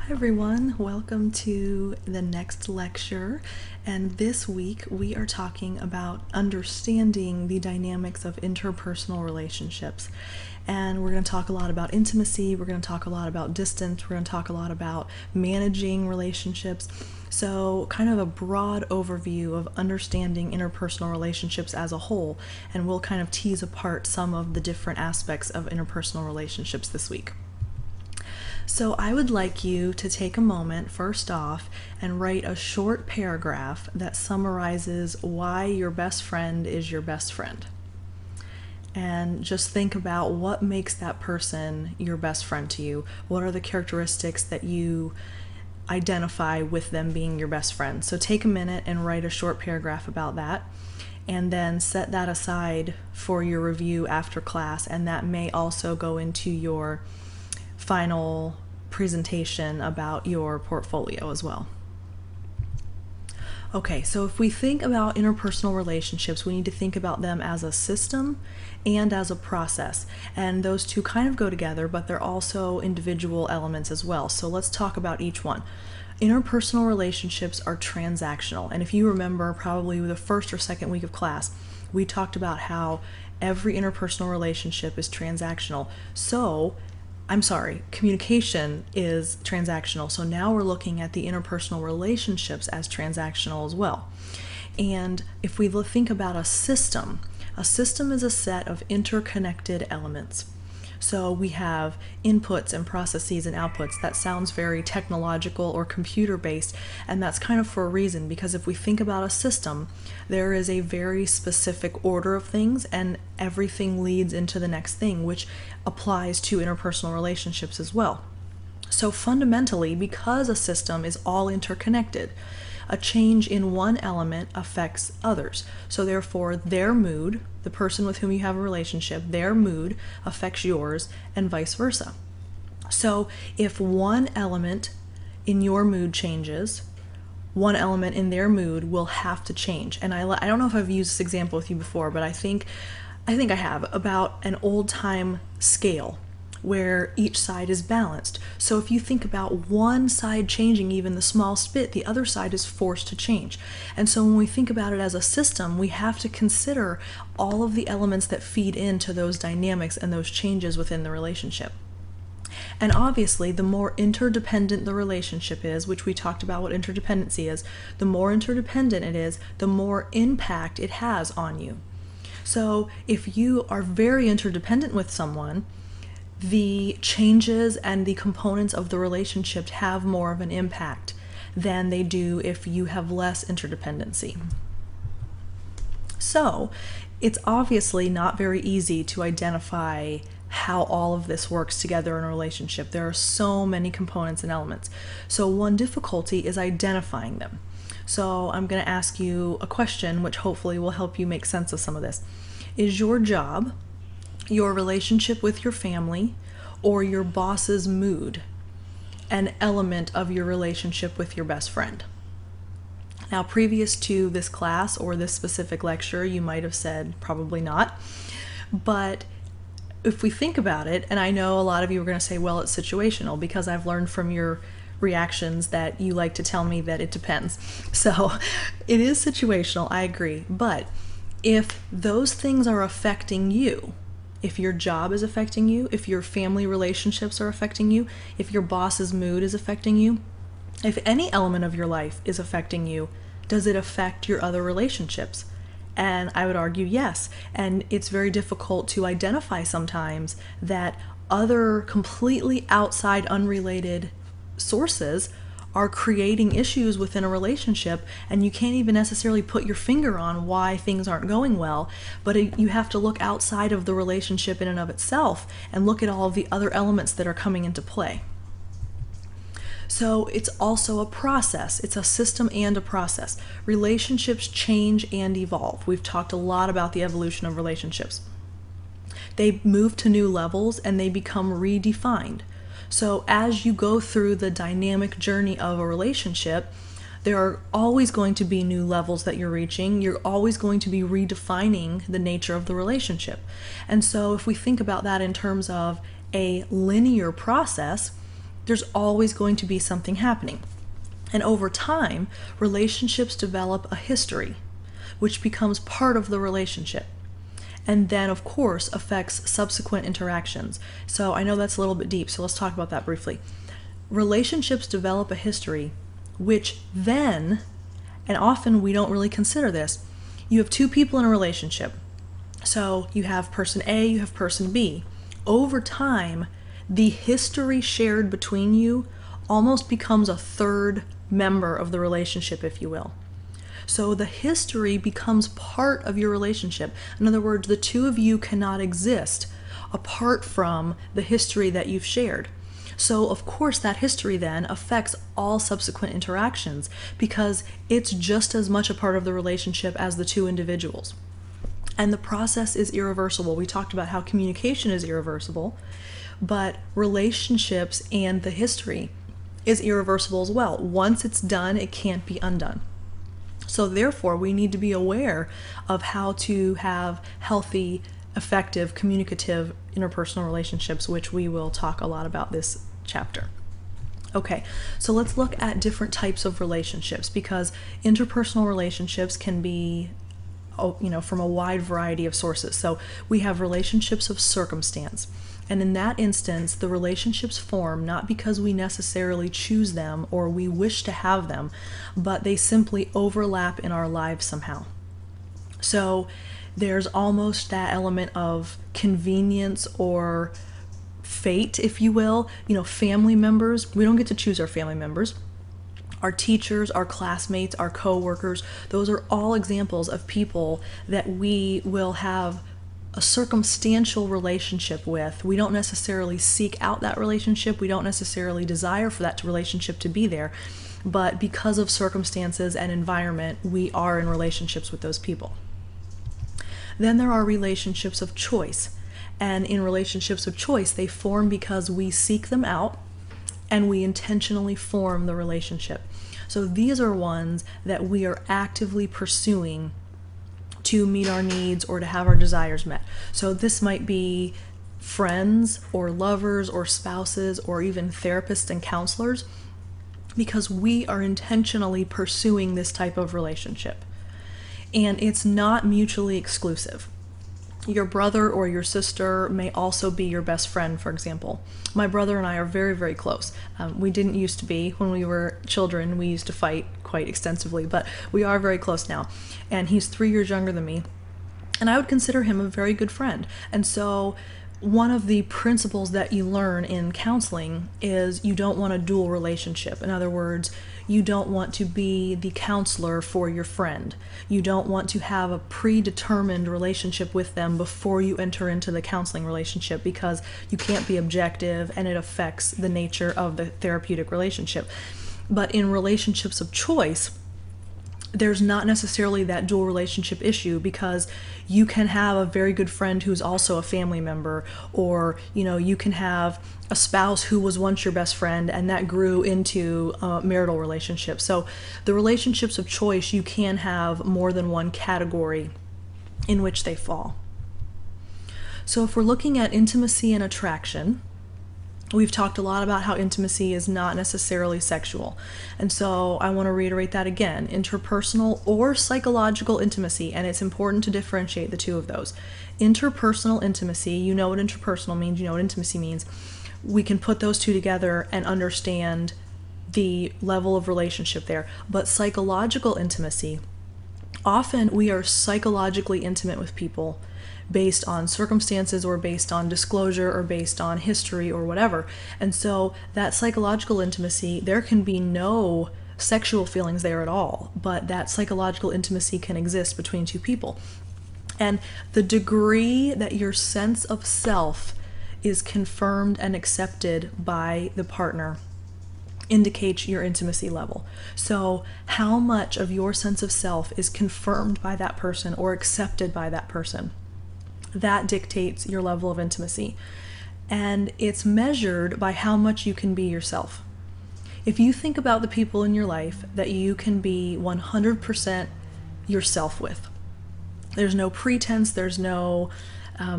Hi everyone, welcome to the next lecture, and this week we are talking about understanding the dynamics of interpersonal relationships. And we're going to talk a lot about intimacy, we're going to talk a lot about distance, we're going to talk a lot about managing relationships. So kind of a broad overview of understanding interpersonal relationships as a whole, and we'll kind of tease apart some of the different aspects of interpersonal relationships this week. So I would like you to take a moment, first off, and write a short paragraph that summarizes why your best friend is your best friend. And just think about what makes that person your best friend to you. What are the characteristics that you identify with them being your best friend? So take a minute and write a short paragraph about that, and then set that aside for your review after class, and that may also go into your final presentation about your portfolio as well. Okay, so if we think about interpersonal relationships, we need to think about them as a system and as a process. And those two kind of go together, but they're also individual elements as well. So let's talk about each one. Interpersonal relationships are transactional. And if you remember, probably the first or second week of class, we talked about how every interpersonal relationship is transactional. Communication is transactional. So now we're looking at the interpersonal relationships as transactional as well. And if we think about a system is a set of interconnected elements. So we have inputs and processes and outputs. That sounds very technological or computer-based, and that's kind of for a reason, because if we think about a system, there is a very specific order of things, and everything leads into the next thing, which applies to interpersonal relationships as well. So fundamentally, because a system is all interconnected, a change in one element affects others. So therefore, their mood, the person with whom you have a relationship, their mood affects yours, and vice versa. So if one element in your mood changes, one element in their mood will have to change. And I don't know if I've used this example with you before, but I think I have, about an old-time scale where each side is balanced. So if you think about one side changing even the smallest bit, the other side is forced to change. And so when we think about it as a system, we have to consider all of the elements that feed into those dynamics and those changes within the relationship. And obviously, the more interdependent the relationship is, which we talked about what interdependency is, the more interdependent it is, the more impact it has on you. So if you are very interdependent with someone, the changes and the components of the relationship have more of an impact than they do if you have less interdependency. So it's obviously not very easy to identify how all of this works together in a relationship. There are so many components and elements. So one difficulty is identifying them. So I'm going to ask you a question which hopefully will help you make sense of some of this. Is your job, your relationship with your family, or your boss's mood an element of your relationship with your best friend? Now, previous to this class or this specific lecture, you might have said probably not. But if we think about it, and I know a lot of you are going to say, well, it's situational, because I've learned from your reactions that you like to tell me that it depends. So it is situational, I agree. But if those things are affecting you, if your job is affecting you, if your family relationships are affecting you, if your boss's mood is affecting you, if any element of your life is affecting you, does it affect your other relationships? And I would argue yes. And it's very difficult to identify sometimes that other completely outside, unrelated sources are creating issues within a relationship, and you can't even necessarily put your finger on why things aren't going well, but you have to look outside of the relationship in and of itself and look at all of the other elements that are coming into play. So it's also a process. It's a system and a process. Relationships change and evolve. We've talked a lot about the evolution of relationships. They move to new levels and they become redefined. So as you go through the dynamic journey of a relationship, there are always going to be new levels that you're reaching. You're always going to be redefining the nature of the relationship. And so if we think about that in terms of a linear process, There's always going to be something happening. And over time, relationships develop a history, which becomes part of the relationship. And then, of course, affects subsequent interactions. So I know that's a little bit deep, so let's talk about that briefly. Relationships develop a history, which then, and often we don't really consider this, you have two people in a relationship. So you have person A, you have person B. Over time, the history shared between you almost becomes a third member of the relationship, if you will. So the history becomes part of your relationship. In other words, the two of you cannot exist apart from the history that you've shared. So of course that history then affects all subsequent interactions because it's just as much a part of the relationship as the two individuals. And the process is irreversible. We talked about how communication is irreversible, but relationships and the history is irreversible as well. Once it's done, it can't be undone. So therefore, we need to be aware of how to have healthy, effective, communicative interpersonal relationships, which we will talk a lot about this chapter. Okay, so let's look at different types of relationships because interpersonal relationships can be from a wide variety of sources. So we have relationships of circumstance. And in that instance, the relationships form not because we necessarily choose them or we wish to have them, but they simply overlap in our lives somehow. So there's almost that element of convenience or fate, if you will. Family members, we don't get to choose our family members. Our teachers, our classmates, our co-workers, those are all examples of people that we will have a circumstantial relationship with. We don't necessarily seek out that relationship. We don't necessarily desire for that relationship to be there. But because of circumstances and environment, we are in relationships with those people. Then there are relationships of choice. And in relationships of choice, they form because we seek them out and we intentionally form the relationship. So these are ones that we are actively pursuing to meet our needs or to have our desires met. So this might be friends or lovers or spouses or even therapists and counselors because we are intentionally pursuing this type of relationship. And it's not mutually exclusive. Your brother or your sister may also be your best friend, for example. My brother and I are very, very close. We didn't used to be when we were children. We used to fight quite extensively, but we are very close now. And he's 3 years younger than me. And I would consider him a very good friend. And so one of the principles that you learn in counseling is you don't want a dual relationship. In other words, you don't want to be the counselor for your friend. You don't want to have a predetermined relationship with them before you enter into the counseling relationship because you can't be objective and it affects the nature of the therapeutic relationship. But in relationships of choice, there's not necessarily that dual relationship issue because you can have a very good friend who's also a family member, or you can have a spouse who was once your best friend and that grew into a marital relationship. So the relationships of choice, you can have more than one category in which they fall. So if we're looking at intimacy and attraction, we've talked a lot about how intimacy is not necessarily sexual. And so I want to reiterate that again, interpersonal or psychological intimacy, and it's important to differentiate the two of those. Interpersonal intimacy, you know what interpersonal means, you know what intimacy means. We can put those two together and understand the level of relationship there. But psychological intimacy, often we are psychologically intimate with people based on circumstances or based on disclosure or based on history or whatever. And so that psychological intimacy, there can be no sexual feelings there at all, but that psychological intimacy can exist between two people. And the degree that your sense of self is confirmed and accepted by the partner indicates your intimacy level. So how much of your sense of self is confirmed by that person or accepted by that person? That dictates your level of intimacy. And it's measured by how much you can be yourself. If you think about the people in your life that you can be 100% yourself with, there's no pretense, there's no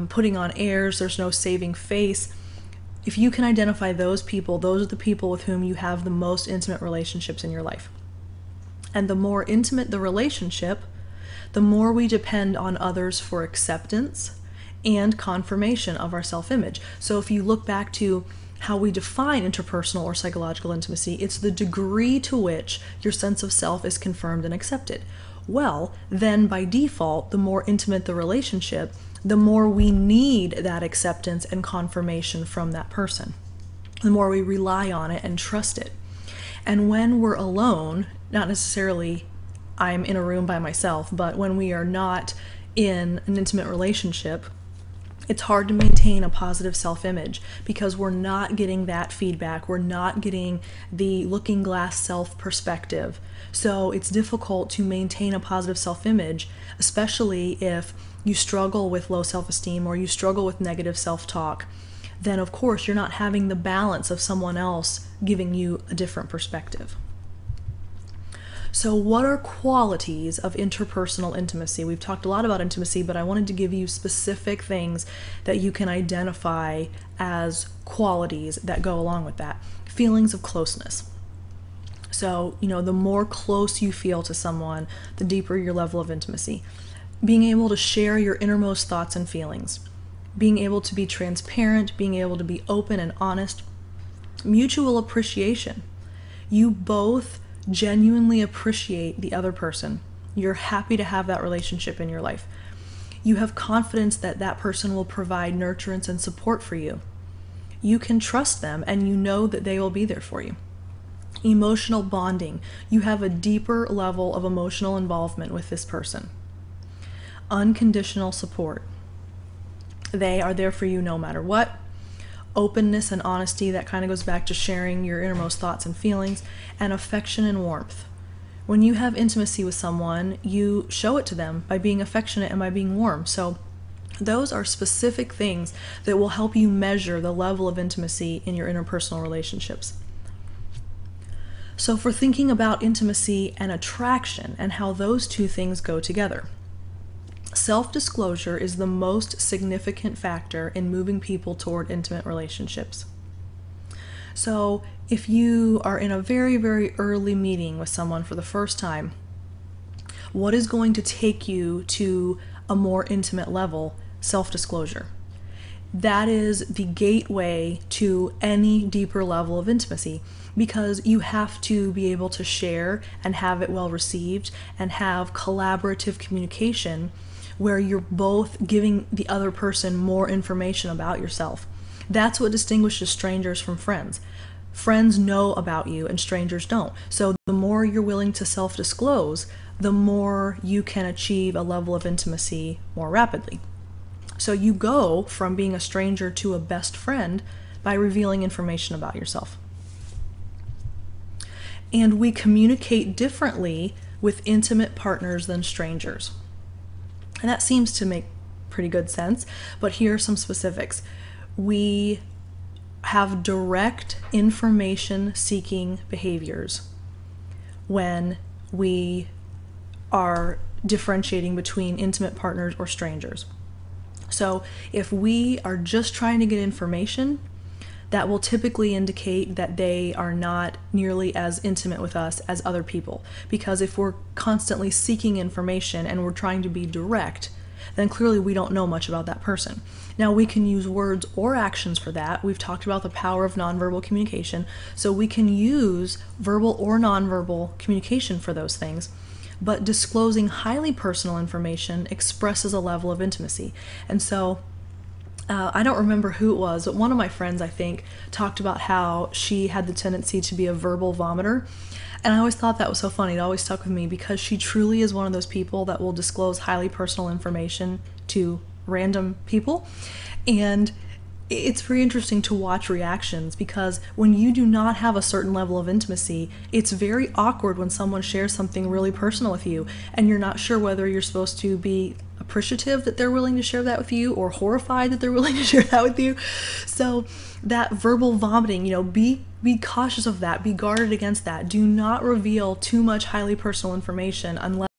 putting on airs, there's no saving face, If you can identify those people, those are the people with whom you have the most intimate relationships in your life. And the more intimate the relationship, the more we depend on others for acceptance and confirmation of our self-image. So if you look back to how we define interpersonal or psychological intimacy, it's the degree to which your sense of self is confirmed and accepted. Well, then by default, the more intimate the relationship, the more we need that acceptance and confirmation from that person. The more we rely on it and trust it. And when we're alone, not necessarily I'm in a room by myself, but when we are not in an intimate relationship, it's hard to maintain a positive self-image because we're not getting that feedback. We're not getting the looking glass self perspective. So it's difficult to maintain a positive self-image, especially if you struggle with low self-esteem or you struggle with negative self-talk. Then of course you're not having the balance of someone else giving you a different perspective. So what are qualities of interpersonal intimacy? We've talked a lot about intimacy, but I wanted to give you specific things that you can identify as qualities that go along with that. Feelings of closeness. So, the more close you feel to someone, the deeper your level of intimacy. Being able to share your innermost thoughts and feelings. Being able to be transparent, being able to be open and honest. Mutual appreciation. You both genuinely appreciate the other person. You're happy to have that relationship in your life. You have confidence that that person will provide nurturance and support for you. You can trust them and you know that they will be there for you. Emotional bonding. You have a deeper level of emotional involvement with this person. Unconditional support. They are there for you no matter what. Openness and honesty, that kind of goes back to sharing your innermost thoughts and feelings, and affection and warmth. When you have intimacy with someone, you show it to them by being affectionate and by being warm. So those are specific things that will help you measure the level of intimacy in your interpersonal relationships. So for thinking about intimacy and attraction and how those two things go together, self-disclosure is the most significant factor in moving people toward intimate relationships. So if you are in a very, very early meeting with someone for the first time, what is going to take you to a more intimate level? Self-disclosure. That is the gateway to any deeper level of intimacy, because you have to be able to share and have it well received and have collaborative communication where you're both giving the other person more information about yourself. That's what distinguishes strangers from friends. Friends know about you and strangers don't. So the more you're willing to self-disclose, the more you can achieve a level of intimacy more rapidly. So you go from being a stranger to a best friend by revealing information about yourself. And we communicate differently with intimate partners than strangers. And that seems to make pretty good sense, but here are some specifics. We have direct information-seeking behaviors when we are differentiating between intimate partners or strangers. So if we are just trying to get information, that will typically indicate that they are not nearly as intimate with us as other people. Because if we're constantly seeking information and we're trying to be direct, then clearly we don't know much about that person. Now we can use words or actions for that. We've talked about the power of nonverbal communication, so we can use verbal or nonverbal communication for those things. But disclosing highly personal information expresses a level of intimacy. And so I don't remember who it was, but one of my friends, I think, talked about how she had the tendency to be a verbal vomiter. And I always thought that was so funny. It always stuck with me because she truly is one of those people that will disclose highly personal information to random people. And it's very interesting to watch reactions, because when you do not have a certain level of intimacy, it's very awkward when someone shares something really personal with you and you're not sure whether you're supposed to be appreciative that they're willing to share that with you or horrified that they're willing to share that with you. So that verbal vomiting, be cautious of that. Be guarded against that. Do not reveal too much highly personal information unless